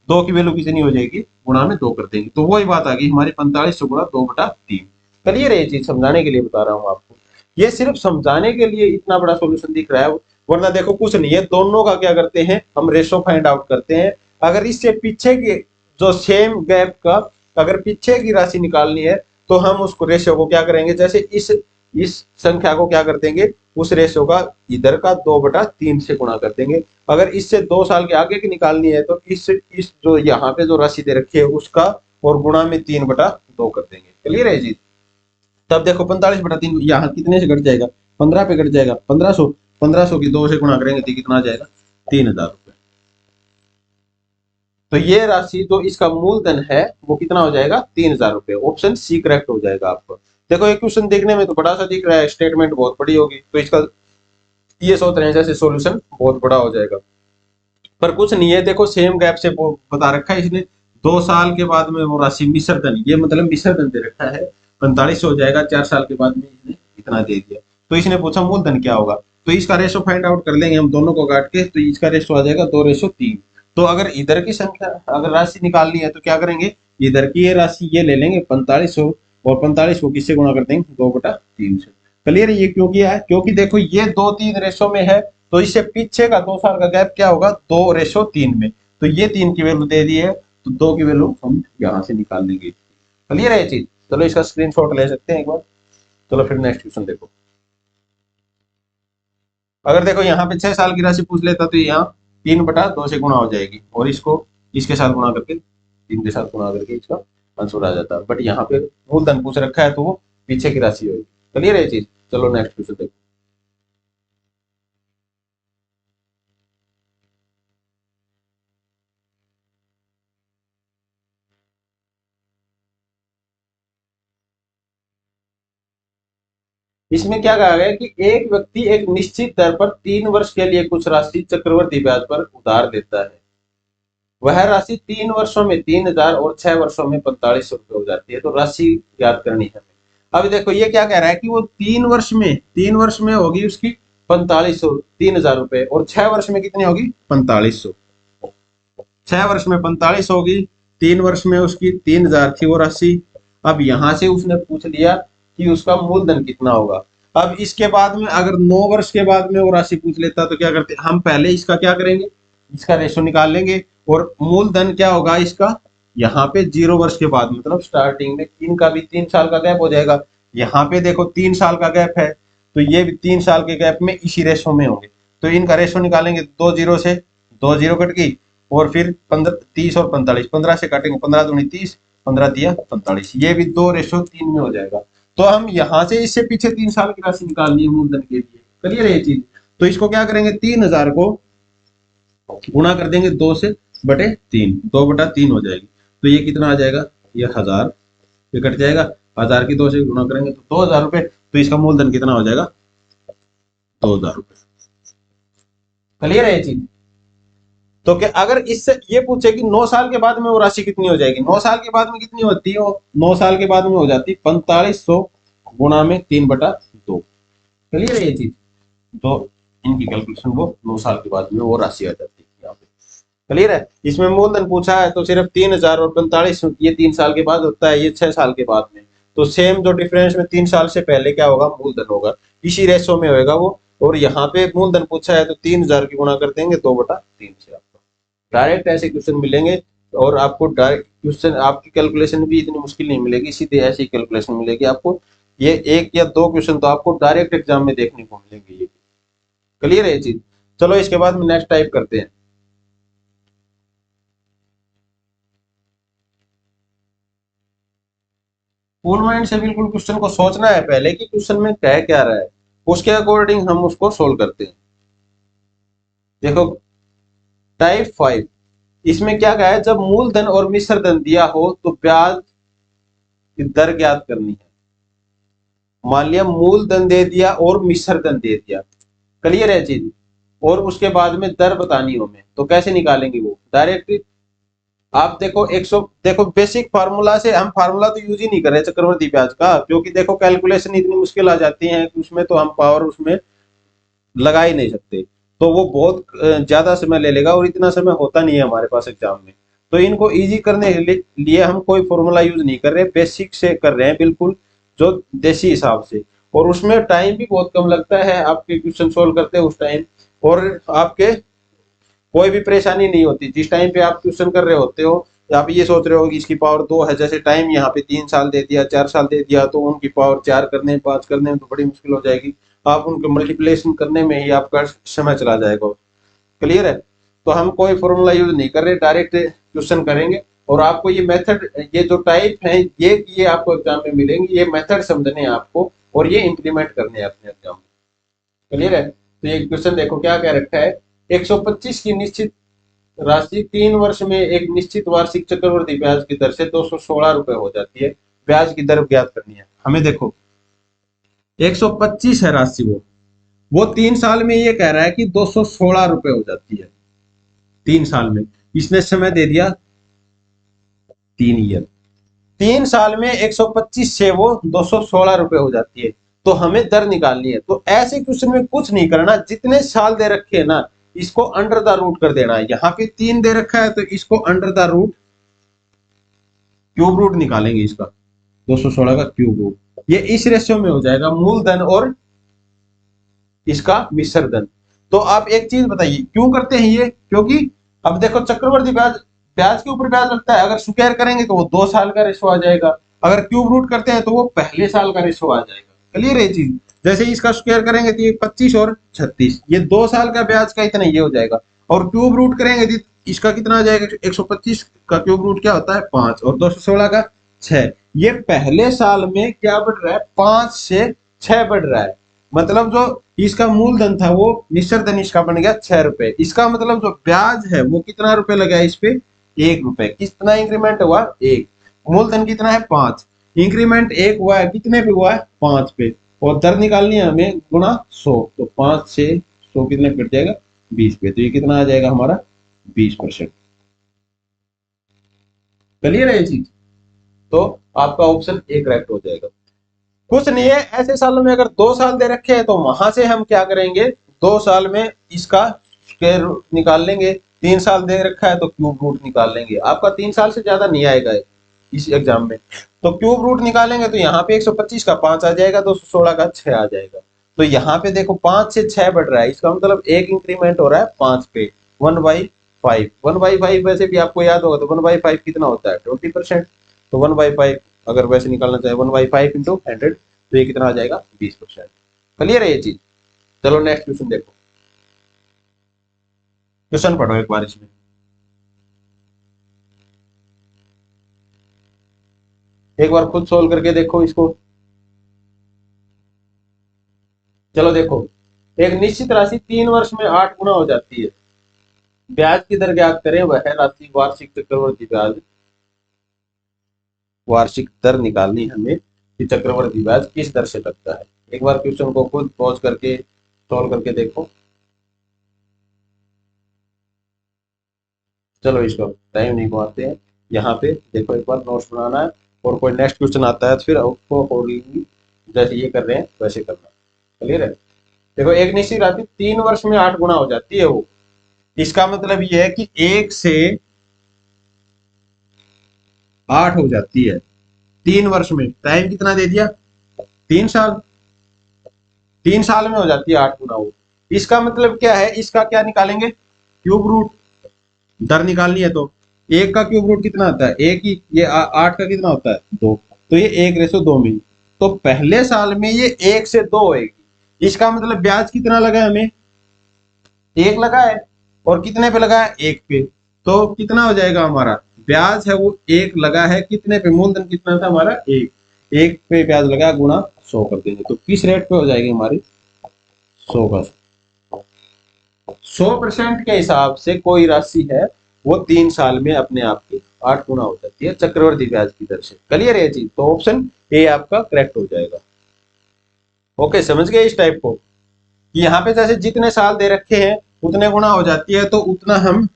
2 की वैल्यू कितनी हो जाएगी, गुणा में 2 कर देंगे, तो वही बात आ गई हमारी 45 गुणा 2/3। क्लियर है ये चीज, समझाने के लिए बता रहा हूँ आपको, ये सिर्फ समझाने के लिए इतना बड़ा सॉल्यूशन दिख रहा है, वरना देखो कुछ नहीं है, दोनों का क्या करते हैं हम, रेशो फाइंड आउट करते हैं। अगर इससे पीछे के जो सेम गैप का अगर पीछे की राशि निकालनी है, तो हम उसको रेशियो को क्या करेंगे, जैसे इस संख्या को क्या कर देंगे, उस रेशियो का इधर का 2/3 से गुणा कर देंगे। अगर इससे 2 साल के आगे की निकालनी है, तो इस जो यहाँ पे जो राशि दे रखी है उसका और गुणा में 3/2 कर देंगे। क्लियर है जी। तब देखो 45/3 यहाँ कितने से घट जाएगा, 15 पे घट जाएगा, 1500, 1500 की 2 से गुणा करेंगे तो कितना आ जाएगा, 3000 रुपए। तो ये राशि जो इसका मूलधन है वो कितना हो जाएगा, 3000 रुपए। ऑप्शन सी करेक्ट हो जाएगा आपको। देखो ये क्वेश्चन देखने में तो बड़ा सा दिख रहा है, स्टेटमेंट बहुत बड़ी होगी, तो इसका ये सोच रहे हैं जैसे सॉल्यूशन बहुत बड़ा हो जाएगा, पर कुछ नहीं है। देखो सेम गैप से वो बता रखा है इसने, 2 साल के बाद में वो राशि मिश्रधन, ये मतलब मिश्रधन दे रखा है, 45 हो जाएगा, 4 साल के बाद में इसने इतना दे दिया, तो इसने पूछा मूलधन क्या होगा, तो इसका रेशो फाइंड आउट कर लेंगे हम दोनों को काट के, तो इसका रेशो आ जाएगा 2:3। तो अगर इधर की संख्या अगर राशि निकालनी है तो क्या करेंगे, इधर की ये राशि ये ले लेंगे 4500, और 45 को किससे गुणा कर देंगे, 2/3 से। क्लियर है ये क्यों किया है, क्योंकि देखो ये 2-3 रेशो में है, तो इससे पीछे का 2 साल का गैप क्या होगा, 2:3 में, तो ये 3 की वैल्यू दे दी है, तो 2 की वैल्यू हम यहाँ से निकाल लेंगे। क्लियर है ये चीज। चलो इसका स्क्रीनशॉट ले सकते हैं एक बार। चलो फिर नेक्स्ट क्वेश्चन देखो। अगर देखो यहाँ पे 6 साल की राशि पूछ लेता, तो यहाँ 3/2 से गुणा हो जाएगी, और इसको इसके साथ गुणा करके, 3 के साथ गुणा करके इसका आंसर आ जाता है, बट यहाँ पे मूलधन पूछ रखा है, तो वो पीछे की राशि होगी। क्लियर है ये चीज। चलो नेक्स्ट क्वेश्चन देखो। इसमें क्या कहा गया है कि एक व्यक्ति एक निश्चित दर पर 3 वर्ष के लिए कुछ राशि चक्रवर्ती ब्याज पर उधार देता है। वह राशि 3 वर्षों में 3,000 और 6 वर्षों में 4500 रुपये हो जाती है। तो राशि याद करनी है हमें। अब देखो ये क्या कह रहा है कि वो 3 वर्ष में होगी उसकी 4500, 3,000 रुपये, और 6 वर्ष में कितनी होगी, 4500। 6 वर्ष में 45 होगी, 3 वर्ष में उसकी 3,000 थी वो राशि। अब यहां से उसने पूछ लिया कि उसका मूलधन कितना होगा। अब इसके बाद में अगर 9 वर्ष के बाद में वो राशि पूछ लेता, तो क्या करते, हम पहले इसका क्या करेंगे, इसका रेशो निकाल लेंगे, और मूलधन क्या होगा इसका, यहाँ पे 0 वर्ष के बाद, मतलब स्टार्टिंग में इनका भी 3 साल का गैप हो जाएगा। यहाँ पे देखो 3 साल का गैप है, तो ये भी 3 साल के गैप में इसी रेशो में होंगे, तो इनका रेशो निकालेंगे, 2 0 से 2 0 कट गई, और फिर 15, 30 और 45, 15 से काटेंगे, 15 दूनी 30, 15 दिया 45, ये भी 2:3 में हो जाएगा। तो हम यहाँ से इससे पीछे 3 साल की राशि निकालनी है मूलधन के लिए। क्लियर है ये चीज। तो इसको क्या करेंगे, 3,000 को गुणा कर देंगे 2/3, 2/3 हो जाएगी, तो ये कितना आ जाएगा, ये 1000, ये कट जाएगा, 1000 की 2 से गुणा करेंगे तो 2,000 रुपए, तो इसका मूलधन कितना हो जाएगा, 2,000 रुपए। क्लियर है ये चीज। तो क्या अगर इससे ये पूछे कि 9 साल के बाद में वो राशि कितनी हो जाएगी, 9 साल के बाद में कितनी होती है, 9 साल के बाद में हो जाती 4500 गुणा में 3/2। क्लियर है ये चीज। तो इनकी कैलकुलेशन वो 9 साल के बाद में वो राशि आ जाती है यहाँ पे। क्लियर है। इसमें मूलधन पूछा है तो सिर्फ 3,000 और 45, ये 3 साल के बाद होता है, ये 6 साल के बाद में, तो सेम जो डिफरेंस में 3 साल से पहले क्या होगा, मूलधन होगा, इसी रेशो में होगा वो। और यहाँ पे मूलधन पूछा है तो 3,000 की गुणा कर देंगे 2/3 से। आपको डायरेक्ट ऐसे क्वेश्चन मिलेंगे, और आपको डायरेक्ट क्वेश्चन आपकी कैलकुलेशन भी इतनी मुश्किल नहीं मिलेगी, सीधे ऐसी कैलकुलेशन मिलेगी आपको। ये 1 या 2 क्वेश्चन तो आपको डायरेक्ट एग्जाम में देखने को मिलेंगे ये। क्लियर है ये चीज। चलो इसके बाद में नेक्स्ट टाइप करते हैं। कूल माइंड से बिल्कुल क्वेश्चन को सोचना है पहले कि क्वेश्चन में कह क्या रहा है, उसके अकॉर्डिंग हम उसको सोल्व करते हैं। देखो टाइप 5, इसमें क्या कहा है, जब मूलधन और मिश्र धन दिया हो तो ब्याज की दर ज्ञात करनी है। मान लिया मूलधन दे दिया और मिश्र धन दे दिया, क्लियर है चीज, और उसके बाद में दर बतानी हो, में तो कैसे निकालेंगे वो डायरेक्ट। आप देखो 100, देखो बेसिक फार्मूला से, हम फार्मूला तो यूज ही नहीं कर रहे चक्रवर्ती ब्याज का, क्योंकि देखो कैलकुलेशन इतनी मुश्किल आ जाती है उसमें, तो हम पावर उसमें लगा ही नहीं सकते, तो वो बहुत ज्यादा समय ले लेगा और इतना समय होता नहीं है हमारे पास एग्जाम में। तो इनको इजी करने के लिए हम कोई फॉर्मूला यूज नहीं कर रहे, बेसिक से कर रहे हैं बिल्कुल, जो देसी हिसाब से, और उसमें टाइम भी बहुत कम लगता है आपके क्वेश्चन सोल्व करते हैं उस टाइम, और आपके कोई भी परेशानी नहीं होती जिस टाइम पे आप क्वेश्चन कर रहे होते हो। आप ये सोच रहे हो कि इसकी पावर 2 है, जैसे टाइम यहाँ पे 3 साल दे दिया, 4 साल दे दिया, तो उनकी पावर 4 करने 5 करने में तो बड़ी मुश्किल हो जाएगी, आप उनके मल्टीप्लिकेशन करने में ही आपका समय चला जाएगा। क्लियर है, तो हम कोई फॉर्मूला यूज नहीं कर रहे, डायरेक्ट क्वेश्चन करेंगे, और आपको ये मेथड, ये जो टाइप है ये आपको एग्जाम में मिलेंगे, ये मेथड समझने हैं आपको और ये इंप्लीमेंट करने हैं अपने एग्जाम में। क्लियर है, तो ये क्वेश्चन देखो क्या कह रखा है, 125 की निश्चित राशि 3 वर्ष में एक निश्चित वार्षिक चक्रवृद्धि ब्याज की दर से 216 रुपए हो जाती है, ब्याज की दर ज्ञात करनी है हमें। देखो 125 है राशि, वो 3 साल में ये कह रहा है कि 216 रुपए हो जाती है 3 साल में, इसने समय दे दिया 3 ईयर, 3 साल में 125 से वो 216 रुपए हो जाती है, तो हमें दर निकालनी है। तो ऐसे क्वेश्चन में कुछ नहीं करना, जितने साल दे रखे हैं ना इसको अंडर द रूट कर देना है। यहाँ पे 3 दे रखा है तो इसको under the root, cube root निकालेंगे इसका, 216 का क्यूब रूट, ये इस रेशियो में हो जाएगा मूलधन और इसका मिश्र धन। तो आप एक चीज बताइए क्यों करते हैं ये, क्योंकि अब देखो चक्रवर्ती ब्याज, ब्याज के ऊपर ब्याज लगता है, अगर स्क्वायर करेंगे तो वो 2 साल का रेशो आ जाएगा, अगर क्यूब रूट करते हैं तो वो पहले साल का रेशो आ जाएगा। क्लियर है चीज, जैसे इसका स्क्वायर करेंगे तो ये 25 और 36, ये 2 साल का ब्याज का इतना ये हो जाएगा, और क्यूब रूट करेंगे तो इसका कितना आ जाएगा, 125 का क्यूब रूट क्या होता है 5, और 216 का 6, ये पहले साल में क्या बढ़ रहा है 5 से 6 बढ़ रहा है, मतलब जो इसका मूलधन था वो मिश्र धन इसका बन गया 6 रुपए, इसका मतलब जो ब्याज है वो कितना रुपए लगा इस पे 1 रुपए, कितना इंक्रीमेंट हुआ 1, मूलधन कितना है 5, इंक्रीमेंट 1 हुआ है, कितने पे हुआ है 5 पे, और दर निकालनी है हमें गुणा 100, तो 5 से 100 कितने कट जाएगा 20 पे, तो ये कितना आ जाएगा हमारा 20%। क्लियर है ये चीज, तो आपका ऑप्शन ए करेक्ट हो जाएगा। कुछ नहीं है, ऐसे सालों में अगर 2 साल दे रखे हैं तो वहां से हम क्या करेंगे, 2 साल में इसका स्क्वायर रूट निकाल लेंगे, 3 साल दे रखा है तो क्यूब रूट निकाल लेंगे, आपका 3 साल से ज्यादा नहीं आएगा इस एग्जाम में, तो क्यूब रूट निकालेंगे तो यहाँ पे 125 का 5 आ जाएगा, 216 का 6 आ जाएगा, तो यहाँ पे देखो 5 से 6 बढ़ रहा है, इसका मतलब एक इंक्रीमेंट हो रहा है 5 पे, 1/5, 1/5 वैसे भी आपको याद होगा, तो 1/5 कितना होता है 20%, तो 1/5 अगर वैसे निकालना चाहे 1/5 इंटू 100, तो ये कितना आ जाएगा 20%। क्लियर है ये चीज, चलो नेक्स्ट क्वेश्चन देखो, क्वेश्चन पढ़ो एक बार इसमें, एक बार खुद सोल्व करके देखो इसको। चलो देखो, एक निश्चित राशि 3 वर्ष में 8 गुना हो जाती है, ब्याज की दर ज्ञात करें, वह राशि वार्षिक चक्रवृद्धि ब्याज, वार्षिक दर निकालनी हमें कि चक्रवृद्धि ब्याज किस दर से लगता है। एक बार क्वेश्चन को खुद पॉज करके सॉल्व करके देखो। चलो इसको टाइम नहीं गवाते हैं, यहाँ पे देखो एक बार नोट्स बनाना है, और कोई नेक्स्ट क्वेश्चन आता है तो फिर उसको अकॉर्डिंगली जैसे ये कर रहे हैं वैसे करना। क्लियर है, देखो एक निश्चित राशि 3 वर्ष में 8 गुना हो जाती है, वो इसका मतलब ये है कि 1 से 8 हो जाती है 3 वर्ष में, टाइम कितना दे दिया 3 साल, 3 साल में हो जाती है 8 गुना, वो इसका मतलब क्या है, इसका क्या निकालेंगे क्यूब रूट, दर निकालनी है तो 1 का क्यूब रूट कितना आता है 1 ही, ये 8 का कितना होता है 2, तो ये 1:2 में, तो पहले साल में ये 1 से 2 होगी, इसका मतलब ब्याज कितना लगा है हमें 1 लगा है, और कितने पे लगा है 1 पे, तो कितना हो जाएगा हमारा ब्याज है वो 1 लगा है, कितने पे मूलधन कितना था हमारा 1, 1 पे ब्याज लगा गुणा 100 कर देंगे, तो किस रेट पे हो जाएगी हमारी 100 का 100% के हिसाब से कोई राशि है वो 3 साल में अपने आप की 8 गुना हो जाती है चक्रवृद्धि ब्याज की दर से। क्लियर है चीज? तो ऑप्शन ए आपका करेक्ट हो जाएगा। ओके, समझ गए इस टाइप को कि यहाँ पे जैसे जितने साल दे रखे हैं उतने गुना हो जाती है, तो उतना हम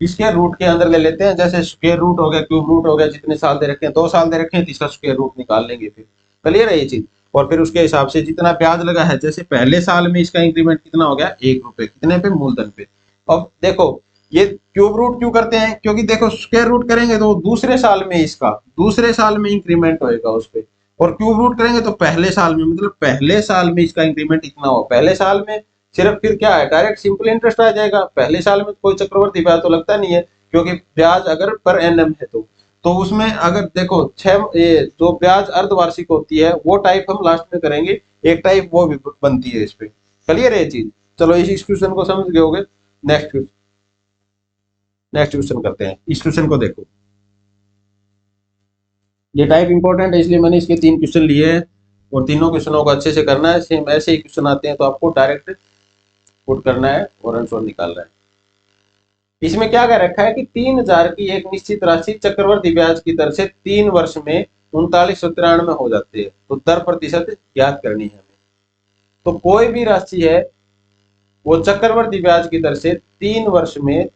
स्क्वायर रूट के अंदर ले लेते हैं। जैसे स्क्वायर रूट हो गया, क्यूब रूट हो गया, जितने साल दे रखे हैं 2 साल दे रखे हैं तो इसका स्क्वायर रूट निकाल लेंगे फिर। क्लियर है ये चीज? और फिर उसके हिसाब से जितना ब्याज लगा है, जैसे पहले साल में इसका इंक्रीमेंट कितना हो गया 1 रुपए, कितने पे? मूलधन पे। अब देखो ये क्यूब रूट क्यों करते हैं, क्योंकि देखो स्क्वायर रूट करेंगे तो दूसरे साल में इसका दूसरे साल में इंक्रीमेंट होएगा उस पे, और क्यूब रूट करेंगे तो पहले साल में, मतलब पहले साल में इसका इंक्रीमेंट इतना हो, पहले साल में सिर्फ फिर क्या है, डायरेक्ट सिंपल इंटरेस्ट आ जाएगा। पहले साल में कोई चक्रवर्ती ब्याज तो लगता नहीं है, क्योंकि ब्याज अगर पर एनएम है तो उसमें अगर देखो ये जो ब्याज अर्धवार्षिक होती है वो टाइप हम लास्ट में करेंगे, एक टाइप वो भी बनती है इस पे। क्लियर है ये चीज? चलो इस क्वेश्चन को समझ गए होगे। नेक्स्ट क्वेश्चन करते हैं। इस क्वेश्चन को देखो, ये टाइप इंपॉर्टेंट है इसलिए मैंने इसके 3 क्वेश्चन लिए हैं, और तीनों क्वेश्चनों को अच्छे से करना है। सेम ऐसे ही क्वेश्चन आते हैं तो आपको डायरेक्ट पुट करना है और आंसर निकालना है। इसमें क्या कह रखा है कि 3000 की एक निश्चित राशि चक्रवर्ती ब्याज की दर से 3 वर्ष में 3993 में हो जाती है, तो दर प्रतिशत ज्ञात करनी है हमें। तो कोई भी राशि है वो चक्रवर्ती ब्याज की दर से 3 वर्ष में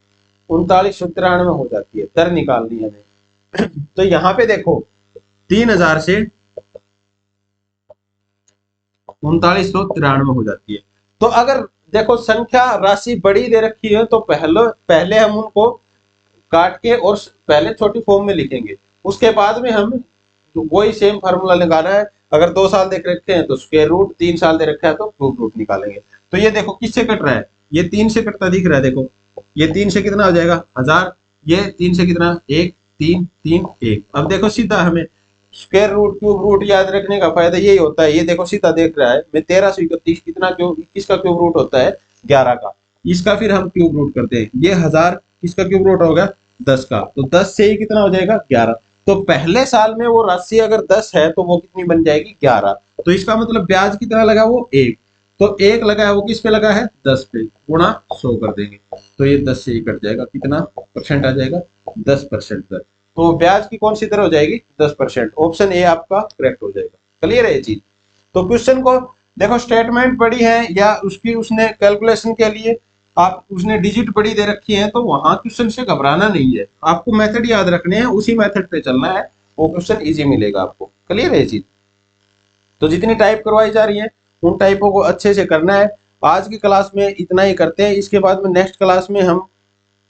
3993 में हो जाती है, दर निकालनी है हमें। तो यहाँ पे देखो 3000 से 3993 हो जाती है, तो अगर देखो संख्या राशि बड़ी दे रखी है तो पहले हम उनको काट के और पहले छोटी फॉर्म में लिखेंगे, उसके बाद में हम वही सेम फार्मूला लगाना है। अगर 2 साल देख रखे हैं तो स्क्वायर रूट, 3 साल दे रखा है तो क्यूब रूट निकालेंगे। तो ये देखो किससे कट रहा है, ये 3 से कटता दिख रहा है। देखो ये 3 से कितना हो जाएगा 1000, ये 3 से कितना 1 3 3 1। अब देखो सीधा हमें स्क्वायर रूट क्यूब रूट याद रखने का फायदा यही होता है। ये देखो सीधा देख रहा है मैं 1331 कितना क्यूब, 21 का क्यूब रूट होता है 11 का, इसका फिर हम क्यूब रूट करते हैं। ये 1000 किसका क्यूब रूट होगा 10 का, तो 10 से ही कितना हो जाएगा 11। तो पहले साल में वो राशि अगर 10 है तो वो कितनी बन जाएगी 11। तो इसका मतलब ब्याज कितना लगा वो 1, तो 1 लगा है वो किस पे लगा है 10 पे, गुणा 100 कर देंगे तो ये 10 से ही कट जाएगा, कितना परसेंट आ जाएगा 10% दर। तो ब्याज की कौन सी दर हो जाएगी 10%। ऑप्शन ए आपका करेक्ट हो जाएगा। क्लियर है ये चीज? तो क्वेश्चन को देखो स्टेटमेंट पड़ी है या उसकी उसने कैलकुलेशन के लिए आप उसने डिजिट बड़ी दे रखी है, तो वहां क्वेश्चन से घबराना नहीं है, आपको मेथड याद रखने हैं, उसी मेथड पे चलना है, वो क्वेश्चन इजी मिलेगा आपको। क्लियर है ये चीज? तो जितनी टाइप करवाई जा रही है उन टाइपों को अच्छे से करना है। आज की क्लास में इतना ही करते हैं, इसके बाद में नेक्स्ट क्लास में हम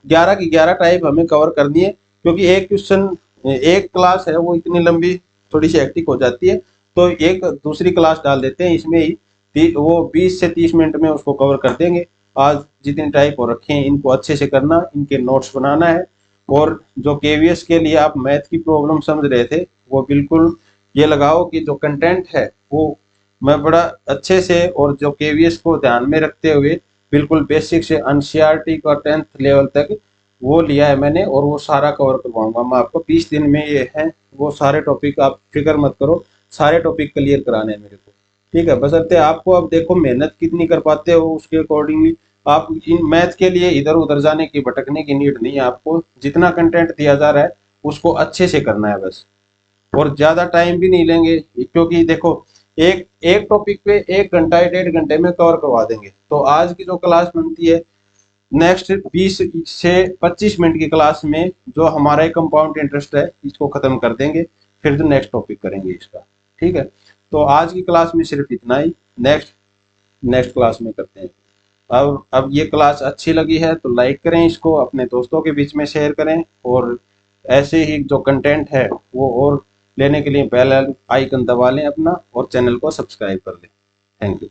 11 की 11 टाइप हमें कवर करनी है, क्योंकि एक क्वेश्चन एक क्लास है वो इतनी लंबी थोड़ी सी हेक्टिक हो जाती है, तो एक दूसरी क्लास डाल देते हैं इसमें ही, वो 20 से 30 मिनट में उसको कवर कर देंगे। आज जितने टाइप हो रखे हैं इनको अच्छे से करना, इनके नोट्स बनाना है, और जो केवीएस के लिए आप मैथ की प्रॉब्लम समझ रहे थे वो बिल्कुल ये लगाओ कि जो कंटेंट है वो मैं बड़ा अच्छे से, और जो केवीएस को ध्यान में रखते हुए बिल्कुल बेसिक से एनसीईआरटी का 10th लेवल तक वो लिया है मैंने, और वो सारा कवर करवाऊंगा मैं आपको 20 दिन में। ये है वो सारे टॉपिक, आप फिक्र मत करो, सारे टॉपिक क्लियर कराने हैं मेरे को, ठीक है। बशर्ते आपको अब देखो मेहनत कितनी कर पाते हो उसके अकॉर्डिंगली आप इन मैथ के लिए इधर उधर जाने की भटकने की नीड नहीं है आपको। जितना कंटेंट दिया जा रहा है उसको अच्छे से करना है बस, और ज्यादा टाइम भी नहीं लेंगे, क्योंकि देखो एक एक टॉपिक पे 1 घंटा या 1.5 घंटे में कवर करवा देंगे। तो आज की जो क्लास बनती है नेक्स्ट 20 से 25 मिनट की क्लास में जो हमारा कंपाउंड इंटरेस्ट है इसको खत्म कर देंगे, फिर जो नेक्स्ट टॉपिक करेंगे इसका, ठीक है। तो आज की क्लास में सिर्फ इतना ही, नेक्स्ट क्लास में करते हैं। अब ये क्लास अच्छी लगी है तो लाइक करें इसको, अपने दोस्तों के बीच में शेयर करें, और ऐसे ही जो कंटेंट है वो और लेने के लिए बेल आइकन दबा लें अपना, और चैनल को सब्सक्राइब कर लें। Thank you.